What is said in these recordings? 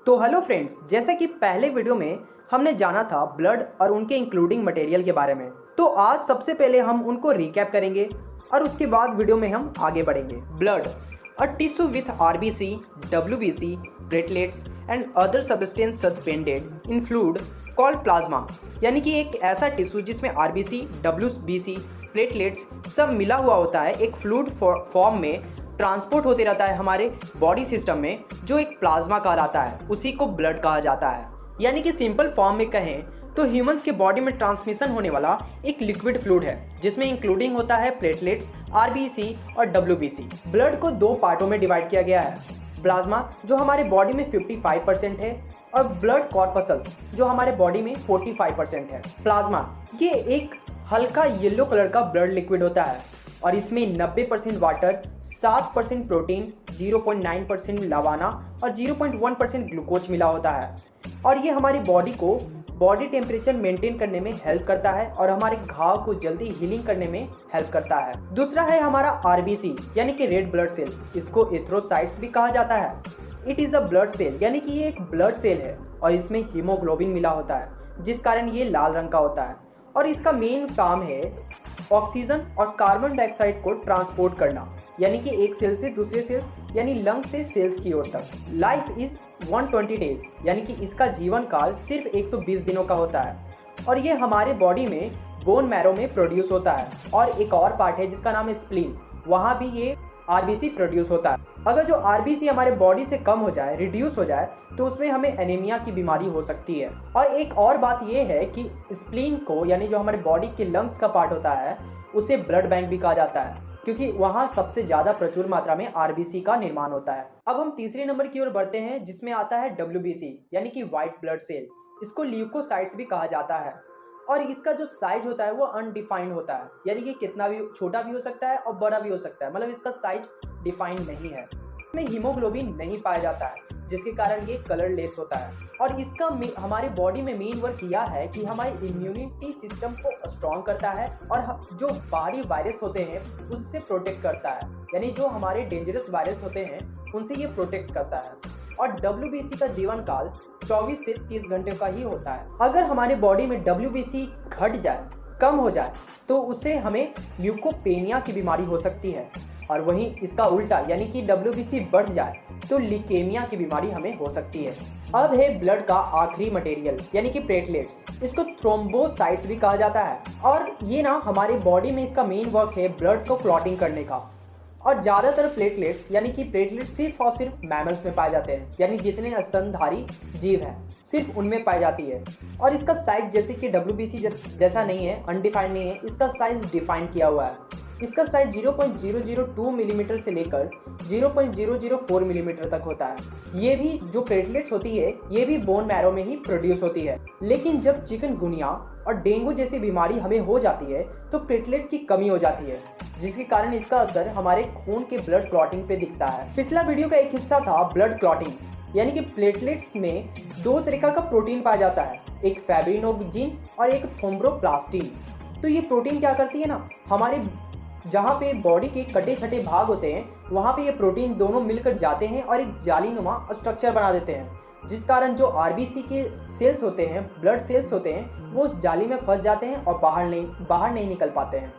तो hello friends, जैसा कि पहले वीडियो में हमने जाना था ब्लड और उनके इंक्लूडिंग मटेरियल के बारे में, तो आज सबसे पहले हम उनको रिकैप करेंगे और उसके बाद वीडियो में हम आगे बढ़ेंगे। Blood, a tissue with RBC, WBC, platelets and other substance suspended in fluid called plasma, यानी कि एक ऐसा टिश्यू जिसमें आरबीसी, डब्ल्यूबीसी, प्लेटलेट्स सब मिला हुआ होता है, एक फ्लूइड फॉर्म में ट्रांसपोर्ट होते रहता है हमारे बॉडी सिस्टम में, जो एक प्लाज्मा कहलाता है, उसी को ब्लड कहा जाता है। यानी कि सिंपल फॉर्म में कहें तो ह्यूमंस के बॉडी में ट्रांसमिशन होने वाला एक लिक्विड फ्लूइड है, जिसमें इंक्लूडिंग होता है प्लेटलेट्स, आरबीसी और डब्ल्यूबीसी। ब्लड को दो पार्टों में डिवाइड किया गया है, प्लाज्मा जो हमारे बॉडी में 55% है और ब्लड कॉर्पसल्स जो हमारे बॉडी में 45% है। प्लाज्मा ये एक हल्का येलो कलर का ब्लड लिक्विड होता है और इसमें 90% वाटर, 7% प्रोटीन, 0.9% लवाना और 0.1% ग्लूकोज मिला होता है। और ये हमारी बॉडी को बॉडी टेम्परेचर मेंटेन करने में हेल्प करता है और हमारे घाव को जल्दी हीलिंग करने में हेल्प करता है। दूसरा है हमारा आरबीसी, यानी कि रेड ब्लड सेल, इसको एथ्रोसाइट्स भी कहा जाता है। It is a blood cell, यानी कि ये एक ब्लड सेल है और इसमें हीमोग्लोबिन मिला होता है, जिस कारण ये लाल रंग का होता है और इसका मेन काम है ऑक्सीजन और कार्बन डाइऑक्साइड को ट्रांसपोर्ट करना, यानी कि एक सेल से दूसरे सेल्स यानी लंग्स से सेल्स की ओर तक। लाइफ इज 120 डेज, यानी कि इसका जीवन काल सिर्फ 120 दिनों का होता है और ये हमारे बॉडी में बोन मैरो में प्रोड्यूस होता है। और एक और पार्ट है जिसका नाम है स्प्लीन, वहाँ भी ये आरबीसी प्रोड्यूस होता है। अगर जो आरबीसी हमारे बॉडी से कम हो जाए, रिड्यूस हो जाए, तो उसमें हमें एनीमिया की बीमारी हो सकती है। और एक और बात ये है कि स्प्लीन को, यानी जो हमारे बॉडी के लंग्स का पार्ट होता है, उसे ब्लड बैंक भी कहा जाता है, क्योंकि वहाँ सबसे ज़्यादा प्रचुर मात्रा में आरबीसी का निर्माण होता है। अब हम तीसरे नंबर की ओर बढ़ते हैं, जिसमें आता है डब्ल्यूबीसी, यानी कि व्हाइट ब्लड सेल। इसको ल्यूकोसाइट्स भी कहा जाता है और इसका जो साइज होता है वो अनडिफाइंड होता है, यानी कि कितना भी छोटा भी हो सकता है और बड़ा भी हो सकता है, मतलब इसका साइज डिफाइंड नहीं है। इसमें हीमोग्लोबिन नहीं पाया जाता है, जिसके कारण ये कलरलेस होता है और इसका हमारे बॉडी में मेन वर्क किया है कि हमारी इम्यूनिटी सिस्टम को स्ट्रॉन्ग करता है और जो बाहरी वायरस होते हैं उससे प्रोटेक्ट करता है, यानी जो हमारे डेंजरस वायरस होते हैं उनसे ये प्रोटेक्ट करता है। और डब्ल्यूबीसी का जीवन काल 24 से 30 घंटे का ही होता है। अगर हमारे बॉडी में डब्ल्यूबीसी घट जाए, कम हो जाए, तो उससे हमें ल्यूकोपेनिया की बीमारी हो सकती है और वहीं इसका उल्टा, यानी कि डब्ल्यूबीसी बढ़ जाए तो लीकेमिया की बीमारी हमें हो सकती है। अब है ब्लड का आखिरी मटेरियल, यानी कि प्लेटलेट्स। इसको थ्रोम्बोसाइट्स भी कहा जाता है और ये ना हमारे बॉडी में इसका मेन वर्क है ब्लड को क्लॉटिंग करने का। और ज़्यादातर प्लेटलेट्स, यानी कि प्लेटलेट्स सिर्फ और सिर्फ मैमल्स में पाए जाते हैं, यानी जितने स्तनधारी जीव हैं सिर्फ उनमें पाई जाती है। और इसका साइज जैसे कि डब्ल्यूबीसी जैसा नहीं है, अनडिफाइंड नहीं है, इसका साइज डिफाइन किया हुआ है। इसका साइज 0.002 मिलीमीटर से लेकर 0.004 मिलीमीटर तक होता है। ये भी जो प्लेटलेट्स होती है ये भी बोन मैरो में ही प्रोड्यूस होती है। लेकिन जब चिकनगुनिया और डेंगू जैसी बीमारी हमें हो जाती है तो प्लेटलेट्स की कमी हो जाती है, जिसके कारण इसका असर हमारे खून के ब्लड क्लॉटिंग पे दिखता है। पिछला वीडियो का एक हिस्सा था ब्लड क्लॉटिंग, यानी कि प्लेटलेट्स में दो तरीका का प्रोटीन पाया जाता है, एक फैब्रिनोजेन और एक थ्रोम्बोप्लास्टिन। तो ये प्रोटीन क्या करती है ना, हमारे जहाँ पे बॉडी के कटे छटे भाग होते हैं वहाँ पे ये प्रोटीन दोनों मिलकर जाते हैं और एक जालीनुमा स्ट्रक्चर बना देते हैं, जिस कारण जो आरबीसी के सेल्स होते हैं, ब्लड सेल्स होते हैं, वो उस जाली में फंस जाते हैं और बाहर नहीं निकल पाते हैं,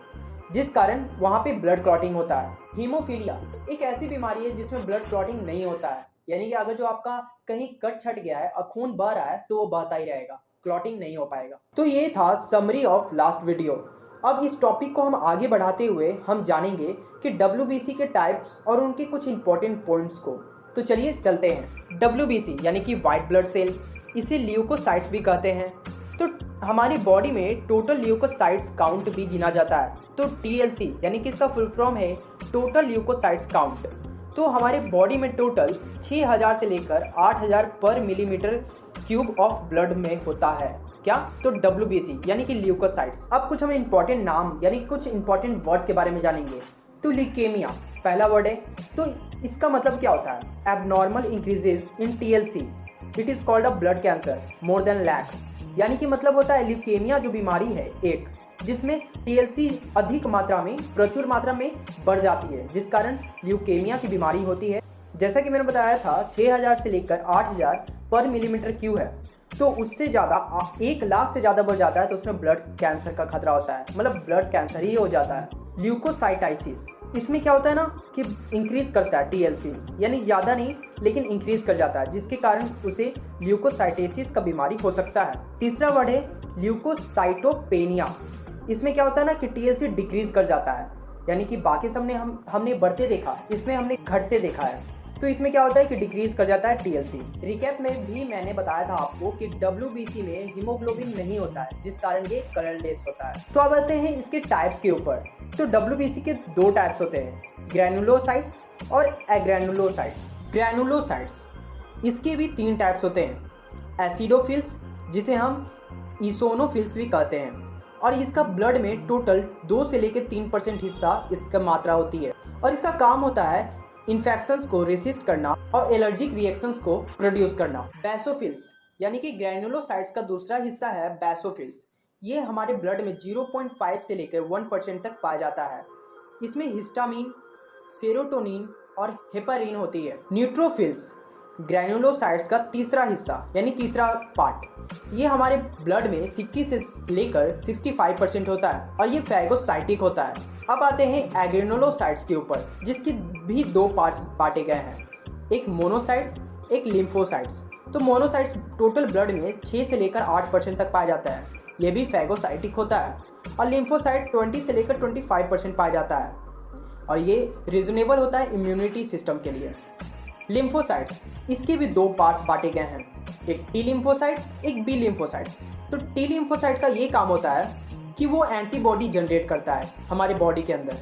जिस कारण वहाँ पे ब्लड क्लॉटिंग होता है। हीमोफीलिया एक ऐसी बीमारी है जिसमें ब्लड क्लॉटिंग नहीं होता है, यानी कि अगर जो आपका कहीं कट छट गया है और खून बह रहा है तो वो बहता ही रहेगा, क्लॉटिंग नहीं हो पाएगा। तो ये था समरी ऑफ लास्ट वीडियो। अब इस टॉपिक को हम आगे बढ़ाते हुए हम जानेंगे कि डब्ल्यूबीसी के टाइप्स और उनके कुछ इंपॉर्टेंट पॉइंट्स को। तो चलिए चलते हैं। डब्ल्यूबीसी यानी कि वाइट ब्लड सेल, इसे ल्यूकोसाइट्स भी कहते हैं। तो हमारी बॉडी में टोटल ल्यूकोसाइट्स काउंट भी गिना जाता है। तो टीएलसी यानी कि इसका फुल फॉर्म है टोटल ल्यूकोसाइट्स काउंट। तो हमारे बॉडी में टोटल 6000 से लेकर 8000 पर मिलीमीटर क्यूब ऑफ ब्लड में होता है। क्या? तो डब्ल्यूबीसी यानी कि ल्यूकोसाइट्स। अब कुछ हम इंपॉर्टेंट नाम यानी कि कुछ इंपॉर्टेंट वर्ड्स के बारे में जानेंगे। तो ल्यूकेमिया पहला वर्ड है, तो इसका मतलब क्या होता है? Abnormal increases in TLC, it is called a blood cancer more than lakh, यानी कि मतलब होता है ल्यूकेमिया जो बीमारी है एक, जिसमें टीएलसी अधिक मात्रा में, प्रचुर मात्रा में बढ़ जाती है, जिस कारण ल्यूकेमिया की बीमारी होती है। जैसा कि मैंने बताया था 6000 से लेकर 8000 पर मिलीमीटर क्यूब है तो उससे ज़्यादा 1 लाख से ज़्यादा बढ़ जाता है तो उसमें ब्लड कैंसर का खतरा होता है, मतलब ब्लड कैंसर ही हो जाता है। ल्यूकोसाइटाइसिस, इसमें क्या होता है ना कि इंक्रीज करता है TLC, यानी ज़्यादा नहीं लेकिन इंक्रीज कर जाता है, जिसके कारण उसे ल्यूकोसाइटोसिस का बीमारी हो सकता है। तीसरा वर्ड है ल्यूकोसाइटोपेनिया। इसमें क्या होता है ना कि TLC डिक्रीज कर जाता है, यानी कि बाकी सब ने हमने बढ़ते देखा, इसमें हमने घटते देखा है। तो इसमें क्या होता है कि डिक्रीज कर जाता है TLC। रिकैप में भी मैंने बताया था आपको कि WBC में हीमोग्लोबिन नहीं होता है, जिस कारण ये कलरलेस होता है। तो अब आते हैं इसके टाइप्स के ऊपर। तो WBC के 2 टाइप्स होते हैं, ग्रैनुलोसाइट्स और एग्रैनुलोसाइट्स। ग्रैनुलोसाइट्स इसके भी 3 टाइप्स होते हैं, एसिडोफिल्स जिसे हम इसोनोफिल्स भी कहते हैं, और इसका ब्लड में टोटल 2 से लेकर 3% हिस्सा इसका मात्रा होती है, और इसका काम होता है इन्फेक्शंस को रेसिस्ट करना और एलर्जिक रिएक्शंस को प्रोड्यूस करना। बेसोफिल्स यानी कि ग्रैनुलोसाइट्स का दूसरा हिस्सा है बेसोफिल्स। ये हमारे ब्लड में 0.5 से लेकर 1% तक पाया जाता है। इसमें हिस्टामिन, सेरोटोनिन और हेपारिन होती है। न्यूट्रोफिल्स ग्रैनुलोसाइट्स का तीसरा हिस्सा यानी तीसरा पार्ट, ये हमारे ब्लड में 60 से लेकर 65% होता है और ये फैगोसाइटिक होता है। अब आते हैं एग्रेनुलोसाइट्स के ऊपर, जिसकी भी 2 पार्ट्स बांटे गए हैं, एक मोनोसाइट्स एक लिम्फोसाइट्स। तो मोनोसाइट्स टोटल ब्लड में 6 से लेकर 8% तक पाया जाता है, ये भी फैगोसाइटिक होता है, और लिम्फोसाइट 20 से लेकर 25% पाया जाता है, और ये रीजनेबल होता है इम्यूनिटी सिस्टम के लिए। लिम्फोसाइट्स इसके भी 2 पार्ट्स बांटे गए हैं, एक टी लिम्फोसाइट्स एक बी लिम्फोसाइट। तो टी लिम्फोसाइट का ये काम होता है कि वो एंटीबॉडी जनरेट करता है हमारे बॉडी के अंदर,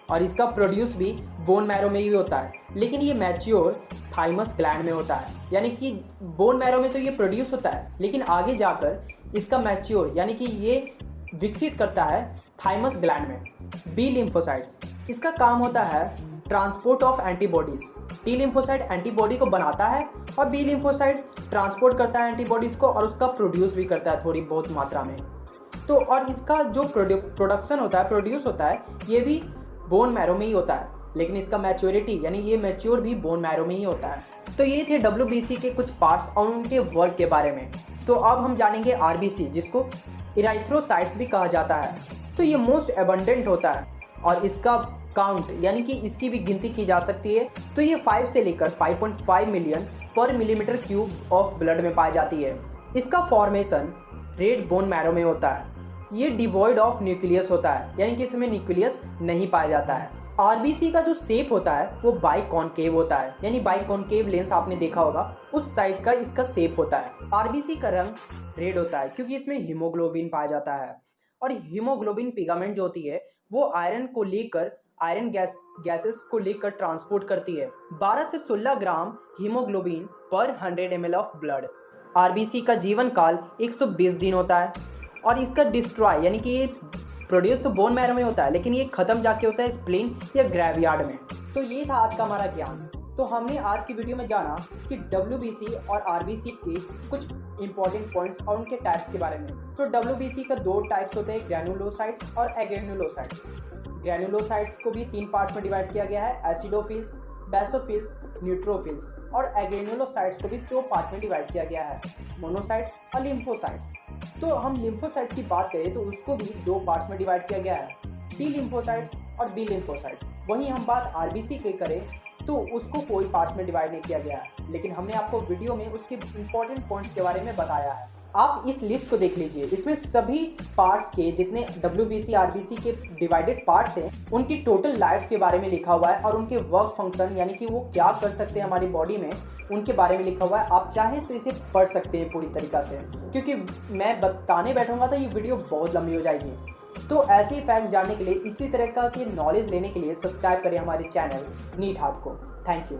और इसका प्रोड्यूस भी बोन मैरो में ही होता है, लेकिन ये मैच्योर थाइमस ग्लैंड में होता है, यानी कि बोन मैरो में तो ये प्रोड्यूस होता है लेकिन आगे जाकर इसका मैच्योर यानी कि ये विकसित करता है थाइमस ग्लैंड में। बी लिम्फोसाइट्स इसका काम होता है transport of antibodies. T lymphocyte antibody को बनाता है और बी लिम्फोसाइट ट्रांसपोर्ट करता है एंटीबॉडीज को और उसका प्रोड्यूस भी करता है थोड़ी बहुत मात्रा में। तो और इसका जो प्रोडक्शन होता है, प्रोड्यूस होता है, ये भी बोन मैरो में ही होता है, लेकिन इसका मैच्योरिटी यानी ये मैच्योर भी बोन मैरो में ही होता है। तो ये थे WBC के कुछ पार्ट्स और उनके वर्क के बारे में। तो अब हम जानेंगे RBC, जिसको इराइथ्रोसाइट्स भी कहा जाता है। तो ये मोस्ट एबंडेंट होता है और इसका काउंट यानी कि इसकी भी गिनती की जा सकती है। तो ये 5 से लेकर 5.5 मिलियन पर मिलीमीटर क्यूब ऑफ ब्लड में पाई जाती है। इसका फॉर्मेशन रेड बोन मैरो में होता है। ये डिवॉइड ऑफ न्यूक्लियस होता है, यानी कि इसमें न्यूक्लियस नहीं पाया जाता है। RBC का जो शेप होता है वो बाइकॉनकेव होता है, यानी बाइकॉनकेव लेंस आपने देखा होगा, उस साइज का इसका शेप होता है। RBC का रंग रेड होता है क्योंकि इसमें हीमोग्लोबिन पाया जाता है, और हीमोग्लोबिन पिगामेंट जो होती है वो आयरन को लेकर आयरन गैसेस को लेकर ट्रांसपोर्ट करती है। 12 से 16 ग्राम हीमोग्लोबिन पर 100 ml ऑफ ब्लड। RBC का जीवन काल 120 दिन होता है, और इसका डिस्ट्रॉय यानी कि ये प्रोड्यूस तो बोन मैरो में होता है लेकिन ये खत्म जाके होता है स्प्लीन या ग्रेवयार्ड में। तो ये था आज का हमारा ज्ञान। तो हमने आज की वीडियो में जाना कि WBC और RBC के कुछ इंपॉर्टेंट पॉइंट्स और उनके टाइप्स के बारे में। तो WBC का 2 टाइप्स होते हैं, ग्रैनुलोसाइट्स और एग्रेनुलोसाइट्स। ग्रैनुलोसाइट्स को भी 3 पार्ट्स में डिवाइड किया गया है, एसिडोफिल्स, बेसोफिल्स, न्यूट्रोफिल्स, और एग्रेनुलोसाइट्स को भी 2 पार्ट में डिवाइड किया गया है, मोनोसाइट्स और लिम्फोसाइट्स। तो हम लिम्फोसाइट्स की बात करें तो उसको भी 2 पार्ट्स में डिवाइड किया गया है, टी लिम्फोसाइट्स और बी लिम्फोसाइट्स। वहीं हम बात RBC की करें तो उसको कोई पार्ट्स में डिवाइड नहीं किया गया है, लेकिन हमने आपको वीडियो में उसके इंपॉर्टेंट पॉइंट्स के बारे में बताया है। आप इस लिस्ट को देख लीजिए, इसमें सभी पार्ट्स के जितने WBC RBC के डिवाइडेड पार्ट्स हैं उनकी टोटल लाइफ्स के बारे में लिखा हुआ है, और उनके वर्क फंक्शन यानी कि वो क्या कर सकते हैं हमारी बॉडी में उनके बारे में लिखा हुआ है। आप चाहें तो इसे पढ़ सकते हैं पूरी तरीक़ा से, क्योंकि मैं बताने बैठूंगा तो ये वीडियो बहुत लंबी हो जाएगी। तो ऐसे ही फैक्ट्स जानने के लिए, इसी तरह का की नॉलेज लेने के लिए सब्सक्राइब करें हमारे चैनल नीट हार्ट को। Thank you.